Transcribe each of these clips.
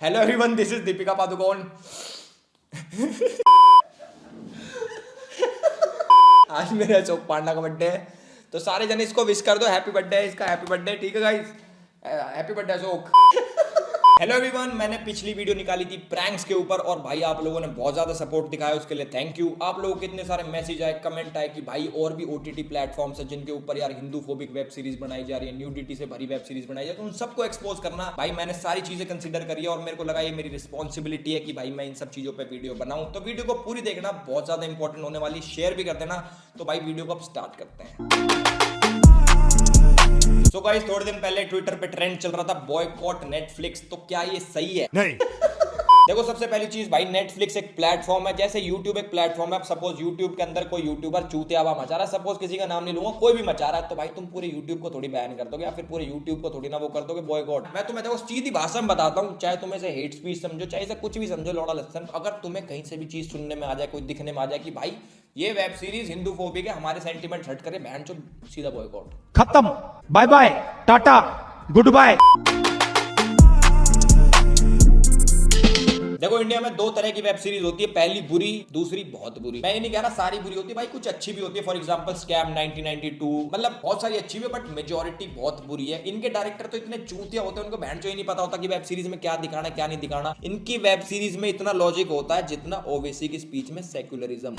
Hello everyone, this is Deepika Padukone. आज मेरे अशोक पांडा का बर्थडे है, तो सारे जन इसको विश कर दो हैप्पी बर्थडे। इसका हैप्पी बर्थडे, ठीक है guys? Happy birthday Ashok. Hello everyone, मैंने पिछली वीडियो निकाली थी प्रैंक्स के ऊपर और भाई आप लोगों ने बहुत ज्यादा सपोर्ट दिखाया, उसके लिए थैंक यू। आप लोगों के इतने सारे मैसेज आए, कमेंट आए कि भाई और भी ओटीटी प्लेटफॉर्म्स हैं जिनके ऊपर यार हिंदू फोबिक वेब सीरीज बनाई जा रही है, न्यूडिटी से भरी वेब सीरीज बनाई जा रही है, तो उन सबको एक्सपोज करना। भाई मैंने सारी चीजें कंसिडर करी है और मेरे को लगा ये मेरी रिस्पॉन्सिबिलिटी है कि भाई मैं इन सब चीजों पर वीडियो बनाऊं। तो वीडियो को पूरी देखना, बहुत ज्यादा इंपॉर्टेंट होने वाली, शेयर भी कर देना। तो भाई वीडियो को अब स्टार्ट करते हैं। तो गाइस, थोड़े दिन पहले ट्विटर पे ट्रेंड चल रहा था बॉयकॉट नेटफ्लिक्स। तो क्या ये सही है? नहीं। देखो, सबसे पहली चीज भाई, नेटफ्लिक्स एक प्लेटफॉर्म है, जैसे यूट्यूब एक प्लेटफॉर्म है। अब सपोज यूट्यूब के अंदर कोई यूट्यूबर चूतियावा मचा रहा है, सपोज किसी का नाम नहीं लूंगा, कोई भी मचा रहा है, तो भाई तुम पूरे यूट्यूब को थोड़ी बैन कर दोगे या फिर पूरे यूट्यूब को थोड़ी ना वो कर दोगे बॉयकॉट। मैं तुम्हें देखो सीधी भाषा में बताता हूँ, चाहे तुम इसे हेट स्पीच समझो, चाहे इसे कुछ भी समझो, लौड़ा लस्सन, अगर तुम्हें कहीं से भी चीज सुनने में आ जाए, कोई दिखने में आ जाए कि भाई ये वेब सीरीज हिंदू फोबिक है, हमारे सेंटीमेंट हट करे, बहन चो सीधा बॉयकॉट, खत्म, bye bye, tata, good bye. देखो, इंडिया में दो तरह की वेब सीरीज होती है, पहली बुरी, दूसरी बहुत बुरी। मैं ये नहीं कह रहा सारी बुरी होती है भाई, कुछ अच्छी भी होती है। फॉर एग्जांपल स्कैम 1992, मतलब बहुत सारी अच्छी भी है, बट मेजोरिटी बहुत बुरी है। इनके डायरेक्टर तो इतने चूतिया होते हैं, उनको बहन चो ही नहीं पता होता कि वेब सीरीज में क्या दिखाना क्या नहीं दिखाना। इनकी वेब सीरीज में इतना लॉजिक होता है जितना ओवैसी की स्पीच में सेक्युलरिज्म।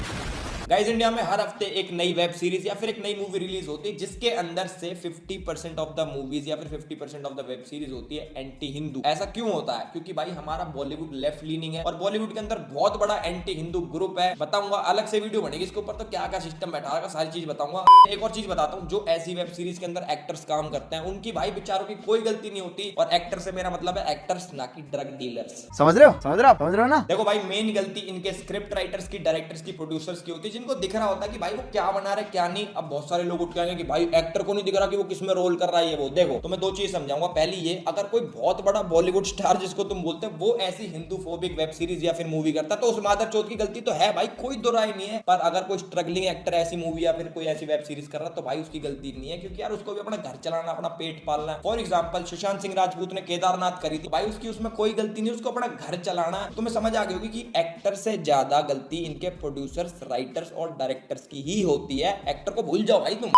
गाइस, इंडिया में हर हफ्ते एक नई वेब सीरीज या फिर एक नई मूवी रिलीज होती है जिसके अंदर से 50% ऑफ द मूवीज या फिर 50% ऑफ द वेब सीरीज होती है एंटी हिंदू। ऐसा क्यों होता है? क्योंकि भाई हमारा बॉलीवुड लेफ्ट लीनिंग है और बॉलीवुड के अंदर बहुत बड़ा एंटी हिंदू ग्रुप है। बताऊंगा, अलग से वीडियो बनेगी इसके ऊपर, तो क्या क्या सिस्टम बैठा रखा, सारी चीज बताऊंगा। एक और चीज बताता हूँ, जो ऐसी वेब सीरीज के अंदर एक्टर्स काम करते हैं उनकी भाई बेचारों की कोई गलती नहीं होती, और एक्टर से मेरा मतलब है एक्टर्स, ना कि ड्रग डीलर्स। समझ रहे हो ना? देखो भाई, मेन गलती इनके स्क्रिप्ट राइटर्स की, डायरेक्टर्स की, प्रोड्यूसर्स की होती है, जिनको दिख रहा होता है कि भाई वो क्या बना रहे क्या नहीं। अब बहुत सारे लोग उठ के आएंगे कि भाई एक्टर को नहीं दिख रहा कि वो किस में रोल कर रहा है, ये वो। देखो, तो मैं दो चीज समझाऊंगा। पहली ये, अगर कोई बहुत बड़ा बॉलीवुड स्टार जिसको तुम बोलते हो वो ऐसी हिंदू फोबिक वेब सीरीज या फिर मूवी करता है तो उस मादरचोद की गलती तो है भाई, कोई दो राय नहीं है। पर अगर कोई स्ट्रगलिंग एक्टर ऐसी मूवी या फिर कोई ऐसी वेब सीरीज कर रहा है तो भाई उसकी गलती नहीं है, क्योंकि यार उसको भी अपना घर चलाना, अपना पेट पालना है। फॉर एग्जाम्पल सुशांत सिंह राजपूत ने केदारनाथ करी थी, भाई उसकी उसमें कोई गलती नहीं, उसको अपना घर चलाना है। तुम्हें समझ आ गई होगी कि एक्टर से ज्यादा गलती इनके प्रोड्यूसर्स, राइटर्स और डायरेक्टर्स की ही होती है। एक्टर को भूल जाओ भाई तुम।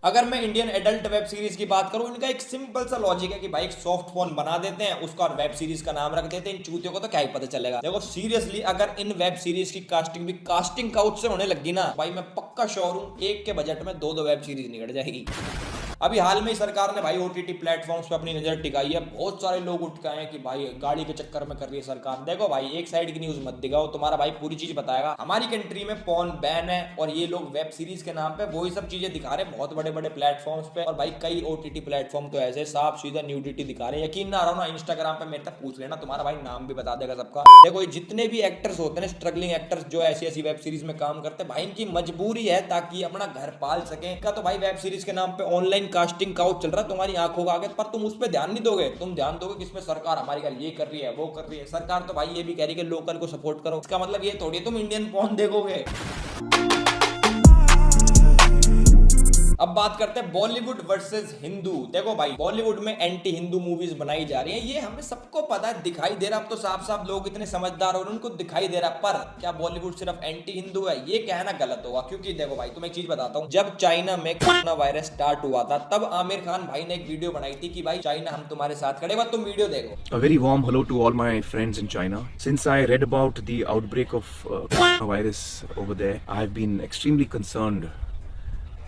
अगर मैं इंडियन एडल्ट वेब सीरीज की बात करूं, इनका एक सिंपल सा लॉजिक है कि भाई एक सॉफ्ट फोन बना देते हैं, उसका और वेब सीरीज का नाम रख देते हैं। इन चूतियों को तो क्या ही पता चलेगा। देखो सीरियसली, अगर इन वेब सीरीज की कास्टिंग भी कास्टिंग काउच से होने लगी ना भाई, मैं पक्का श्योर हूं एक के बजट में दो वेब सीरीज निकल जाएगी। अभी हाल में ही सरकार ने भाई ओटीटी प्लेटफॉर्म्स पे अपनी नजर टिकाई है। बहुत सारे लोग उठ के आए हैं कि भाई गाड़ी के चक्कर में कर रही है सरकार। देखो भाई, एक साइड की न्यूज मत दिखाओ, तुम्हारा भाई पूरी चीज बताएगा। हमारी कंट्री में पॉर्न बैन है और ये लोग वेब सीरीज के नाम पे वही सब चीजें दिखा रहे हैं बहुत बड़े बड़े प्लेटफॉर्म्स पे। और भाई कई ओटीटी प्लेटफॉर्म तो ऐसे साफ सीधा न्यूडिटी दिखा रहे हैं। यकीन ना रहा ना, इंस्टाग्राम पे मेरे तक पूछ लेना, तुम्हारा भाई नाम भी बता देगा सबका। देखो, जितने भी एक्टर्स होते हैं, स्ट्रगलिंग एक्टर्स जो ऐसी ऐसी वेब सीरीज में काम करते हैं, भाई इनकी मजबूरी है ताकि अपना घर पाल सके। का तो भाई वेब सीरीज के नाम पे ऑनलाइन कास्टिंग काउच चल रहा है तुम्हारी आंखों के आगे, पर तुम उस पर ध्यान नहीं दोगे। तुम ध्यान दोगे कि इसमें सरकार हमारी का ये कर रही है, वो कर रही है। सरकार तो भाई ये भी कह रही है कि लोकल को सपोर्ट करो, इसका मतलब ये थोड़ी तुम इंडियन पॉर्न देखोगे। अब बात करते हैं बॉलीवुड वर्सेस हिंदू। देखो भाई, बॉलीवुड में एंटी हिंदू मूवीज बनाई जा रही हैं, ये हमें सबको पता है, दिखाई दे रहा। अब तो साफ साफ लोग इतने समझदार हो, उनको दिखाई दे रहा। पर क्या बॉलीवुड सिर्फ एंटी हिंदू है? ये कहना गलत होगा, क्योंकि देखो भाई, तुम्हें एक चीज बताता हूँ। जब चाइना में कोरोना वायरस स्टार्ट हुआ था, तब आमिर खान भाई ने एक वीडियो बनाई थी कि भाई चाइना हम तुम्हारे साथ खड़े। तुम वीडियो देखो। A very warm hello to all my friends in China. Since I read about the outbreak of coronavirus over there, I have been extremely concerned.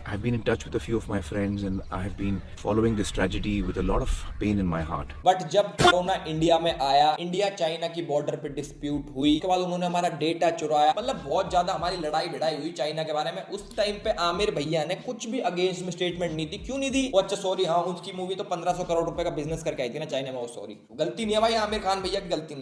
I have been in touch with a few of my friends and I have been following this tragedy with a lot of pain in my heart. But जब corona India में आया, India China की border पे dispute हुई, उसके बाद उन्होंने हमारा डेटा चुराया, मतलब बहुत ज्यादा हमारी लड़ाई भिड़ाई हुई चाइना के बारे में। उस टाइम पे आमिर भैया ने कुछ भी अगेंस्ट में स्टेटमेंट नहीं दी। क्यों नहीं दी? अच्छा सॉरी, हाँ उसकी मूवी तो 1500 करोड़ रुपए का बिजनेस करके आई थी ना चाइना में, वो सॉरी, गलती नहीं है भाई आमिर खान भैया की, गलती नहीं।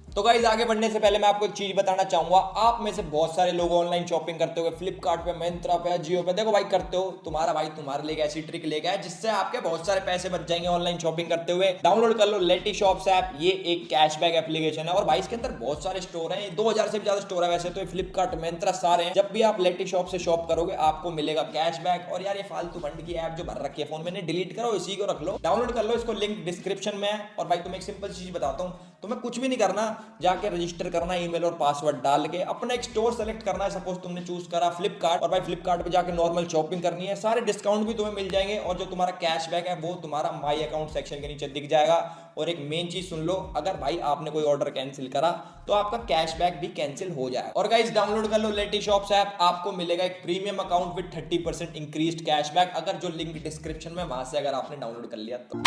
तो गाइस आगे बढ़ने से पहले मैं आपको एक चीज बताना चाहूंगा, आप में से बहुत सारे लोग ऑनलाइन शॉपिंग करते हो, फ्लिपकार्ट पे, मिंत्रा पे, जियो पे, देखो भाई करते हो, तुम्हारा भाई तुम्हारे लिए एक ऐसी ट्रिक लेके आया जिससे आपके बहुत सारे पैसे बच जाएंगे ऑनलाइन शॉपिंग करते हुए। डाउनलोड कर लो लेटी शॉप्स ऐप, ये एक कैशबैक एप्लीकेशन है और भाई इसके अंदर बहुत सारे स्टोर हैं, 2000 से भी ज्यादा स्टोर है वैसे तो, फ्लिपकार्ट, मिंत्रा सारे हैं। जब भी आप लेटी शॉप से शॉप करोगे आपको मिलेगा कैशबैक। और यार ये फालतू फंड की ऐप जो भर रखी है फोन में, डिलीट करो, इसी को रख लो, डाउनलोड कर लो, इसको लिंक डिस्क्रिप्शन में है। और भाई तुम्हें एक सिंपल चीज बताता हूँ, तुम्हें कुछ भी नहीं करना, जाके रजिस्टर करना ईमेल और पासवर्ड डाल के, अपना एक स्टोर सेलेक्ट करना है, सपोज तुमने चूज करा फ्लिपकार्ट, और भाई फ्लिपकार्ट पे जाके नॉर्मल शॉपिंग करनी है, सारे डिस्काउंट भी तुम्हें मिल जाएंगे और जो तुम्हारा कैशबैक है वो तुम्हारा माई अकाउंट सेक्शन के नीचे दिख जाएगा। और एक मेन चीज सुन लो, अगर भाई आपने कोई ऑर्डर कैंसिल करा तो आपका कैशबैक भी कैंसिल हो जाए। और गाइस डाउनलोड कर लो लेटी शॉप्स ऐप, आपको मिलेगा एक premium account with 30% increased cashback, अगर जो लिंक डिस्क्रिप्शन में वहां से अगर आपने डाउनलोड कर लिया तो।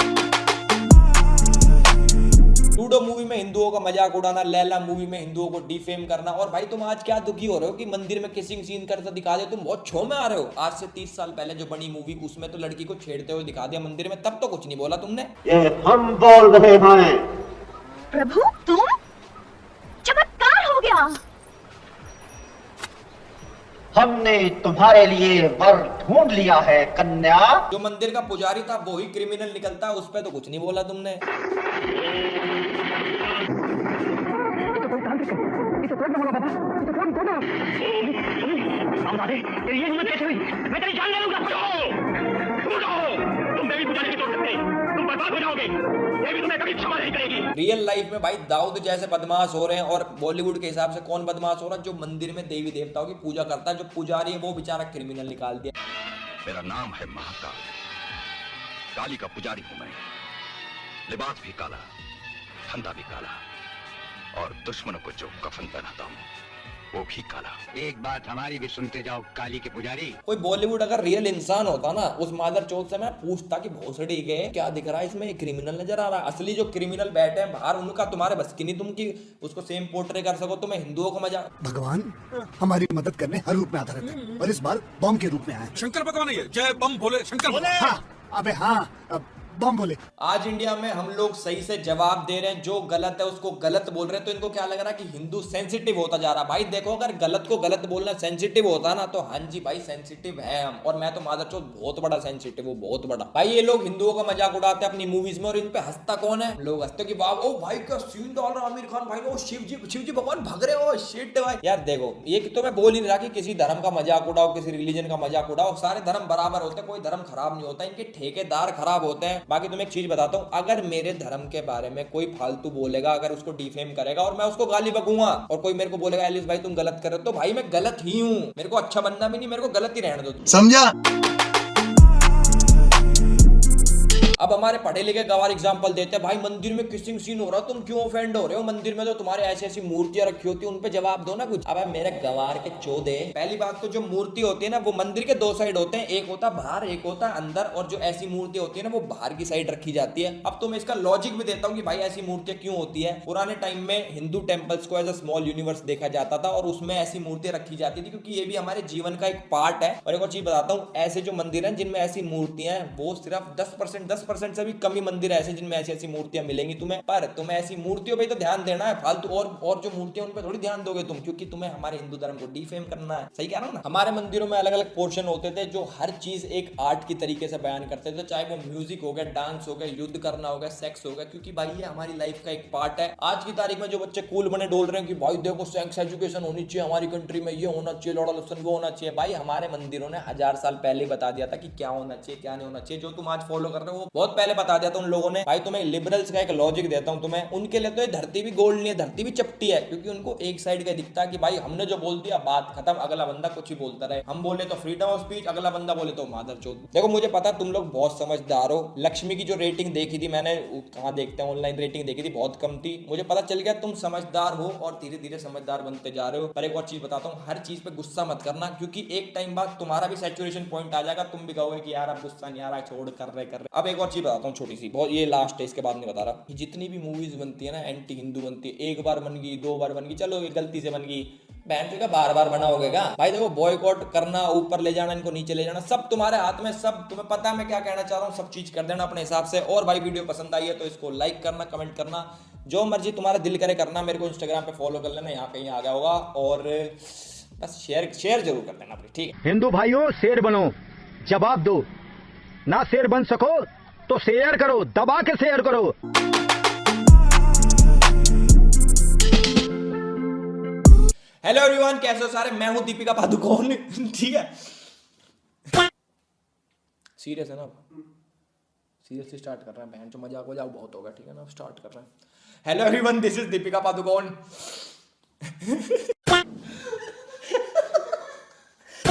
लूडो मूवी में हिंदुओं का मजाक उड़ाना, लैला मूवी में हिंदुओं को डिफेम करना, और भाई तुम आज क्या दुखी हो रहे हो कि मंदिर में किसिंग सीन करते दिखा दे, तुम बहुत छो में आ रहे हो। आज से 30 साल पहले जो बनी मूवी, उसमें तो लड़की को छेड़ते हुए दिखा दिया मंदिर में, तब तो कुछ नहीं बोला तुमने। ये हम बोल रहे हैं। प्रभु तुम, चमत्कार हो गया। हमने तुम्हारे लिए वर ढूंढ लिया है कन्या। जो मंदिर का पुजारी था वो ही क्रिमिनल निकलता है, उस पर तो कुछ नहीं बोला तुमने। रियल लाइफ में भाई दाऊद जैसे बदमाश हो रहे हैं, और बॉलीवुड के हिसाब से कौन बदमाश हो रहा है? जो मंदिर में देवी देवताओं की पूजा करता है, जो पुजारी है वो बेचारा क्रिमिनल निकाल दिया। मेरा नाम है महाकाल, काली का पुजारी हूं मैं। लिबास भी काला, धंधा भी काला, और दुश्मनों को जो कफन पहनाता हूं वो भी काला। एक बात हमारी भी सुनते जाओ काली के पुजारी। कोई बॉलीवुड अगर रियल इंसान होता ना, उस मादर चौथ से मैं पूछता कि भोसड़ी के क्या दिख रहा है इसमें, एक क्रिमिनल नजर आ रहा है। असली जो क्रिमिनल बैठे हैं बाहर, उनका तुम्हारे बस की नहीं तुम की उसको सेम पोर्ट्रे कर सको। तुम्हें हिंदुओं का मजा, भगवान हमारी मदद करने हर रूप में आता रहता है और इस बार बम के रूप में आया। शंकर भगवान है ये, जय बम भोले शंकर भोले। हाँ, अबे हाँ, बम बोले। आज इंडिया में हम लोग सही से जवाब दे रहे हैं, जो गलत है उसको गलत बोल रहे हैं, तो इनको क्या लग रहा है कि हिंदू सेंसिटिव होता जा रहा है। भाई देखो, अगर गलत को गलत बोलना सेंसिटिव होता ना, तो हाँ जी भाई सेंसिटिव है हम, और मैं तो मादरचोद बहुत बड़ा सेंसिटिव हूँ, बहुत बड़ा। भाई ये लोग हिंदुओं का मजाक उड़ाते हैं अपनी मूवीज में, और इन पे हंसता कौन है? लोग हंसते कि वाह ओ भाई क्या सीन डाल रहा आमिर खान भाई, ओ शिव जी भगवान भाग रहे हो, शिट भाई। यार देखो, ये तो मैं बोल ही नहीं रहा कि किसी धर्म का मजाक उड़ाओ, किसी रिलीजन का मजाक उड़ाओ, सारे धर्म बराबर होते हैं, कोई धर्म खराब नहीं होता, इनके ठेकेदार खराब होते हैं। बाकी तुम्हें एक चीज बताता हूं, अगर मेरे धर्म के बारे में कोई फालतू बोलेगा, अगर उसको डिफेम करेगा और मैं उसको गाली बकूंगा, और कोई मेरे को बोलेगा एलिस भाई तुम गलत कर रहे हो, तो भाई मैं गलत ही हूं, मेरे को अच्छा बनना भी नहीं, मेरे को गलत ही रहने दो। समझा? अब हमारे पढ़े लिखे गवार एग्जांपल देते हैं, भाई मंदिर में किसिंग सीन हो रहा है, तुम क्यों ऑफेंड हो रहे हो? मंदिर में तो तुम्हारे ऐसी ऐसी मूर्तियां रखी होती है, उन पे जवाब दो ना कुछ। अब मेरे गवार के चौदे, पहली बात तो जो मूर्ति होती है ना, वो मंदिर के दो साइड होते हैं, एक होता है बाहर, एक होता है अंदर, और जो ऐसी मूर्ति होती है ना वो बाहर की साइड रखी जाती है। अब तो मैं इसका लॉजिक भी देता हूँ कि भाई ऐसी मूर्तियां क्यों होती है। पुराने टाइम में हिंदू टेम्पल्स को एज अ स्मॉल यूनिवर्स देखा जाता था, और उसमें ऐसी मूर्तियां रखी जाती थी क्योंकि ये भी हमारे जीवन का एक पार्ट है। और एक और चीज बताता हूँ, ऐसे जो मंदिर हैं जिनमें ऐसी मूर्तियां हैं, वो सिर्फ 10% से भी कम मंदिर ऐसे जिनमें ऐसी ऐसी मूर्तियां मिलेंगी तुम्हें। पर तुम्हें ऐसी मूर्तियों पे तो ध्यान देना है, फालतू और जो मूर्तियां उन पे थोड़ी ध्यान दोगे तुम, क्योंकि तुम्हें हमारे हिंदू धर्म को डिफेम करना है। सही कह रहा हूं ना? हमारे मंदिरों में अलग अलग पोर्शन होते थे जो हर चीज एक आर्ट की तरीके से बयान करते थे, चाहे वो म्यूजिक हो गया, डांस हो गया, युद्ध करना हो गया, सेक्स हो गया, क्योंकि भाई ये हमारी लाइफ का एक पार्ट है। आज की तारीख में जो बच्चे कूल बने डोल रहे हैं कि भाई देखो सेक्स एजुकेशन होनी चाहिए हमारी कंट्री में, ये होना चाहिए, लौड़ा लफ्सन वो होना चाहिए, भाई हमारे मंदिरों ने 1000 साल पहले बता दिया था कि क्या होना चाहिए क्या नहीं होना चाहिए। जो तुम आज फॉलो कर रहे हो वो बहुत पहले बता दिया था उन लोगों ने। भाई तुम्हें लिबरल्स का एक लॉजिक देता हूं तुम्हें, उनके लिए तो ये धरती भी गोल्ड नहीं है, धरती भी चपटी है, क्योंकि उनको एक साइड का दिखता है कि भाई हमने जो बोल दिया बात खत्म, अगला बंदा कुछ ही बोलता रहे, हम बोले तो फ्रीडम ऑफ स्पीच, अगला बंदा बोले तो मादरचोद। देखो मुझे पता तुम लोग बहुत समझदार हो, लक्ष्मी की जो रेटिंग देखी थी मैंने, कहां देखते हैं ऑनलाइन रेटिंग देखी थी, बहुत कम थी, मुझे पता चल गया तुम समझदार हो और धीरे धीरे समझदार बनते जा रहे हो। पर एक और चीज बताता हूँ, हर चीज पे गुस्सा मत करना, क्योंकि एक टाइम बाद तुम्हारा भी सैचुरेशन पॉइंट आ जाएगा, तुम भी कहोगे कि यार अब गुस्सा नहीं आ रहा, छोड़ कर रहे। अब एक और चीज बताता हूँ छोटी सी, बहुत ये लास्ट है, इसके बाद नहीं बता रहा। जितनी भी मूवीज बनती है ना एंटी हिंदू बनती है, एक बार बन गई, 2 बार बन गई, चलो ये गलती से बन गई, बहन का बार बार बना होगा भाई। देखो बॉयकॉट करना, ऊपर ले जाना, इनको नीचे ले जाना, सब तुम्हारे हाथ में, सब तुम्हें पता है मैं क्या कहना चाह रहा हूँ, सब चीज कर देना अपने हिसाब से। और भाई वीडियो पसंद आई है तो इसको लाइक करना, कमेंट करना, जो मर्जी तुम्हारा दिल करे करना। मेरे को इंस्टाग्राम पे फॉलो कर लेना, यहाँ कहीं आ गया होगा। और बस शेयर जरूर कर देना, ठीक है। हिंदू भाइयों शेर बनो, जवाब दो। ना शेर बन सको तो शेयर करो, दबा के शेयर करो। हेलो एवरीवन, कैसे हो सारे? मैं हूं दीपिका पादुकोण, ठीक है। सीरियस है ना, सीरियसली स्टार्ट कर रहे हैं। बहन जो मजाक हो जाओ बहुत होगा, ठीक है ना, स्टार्ट कर रहे हैं। Hello everyone, this is Deepika Padukone.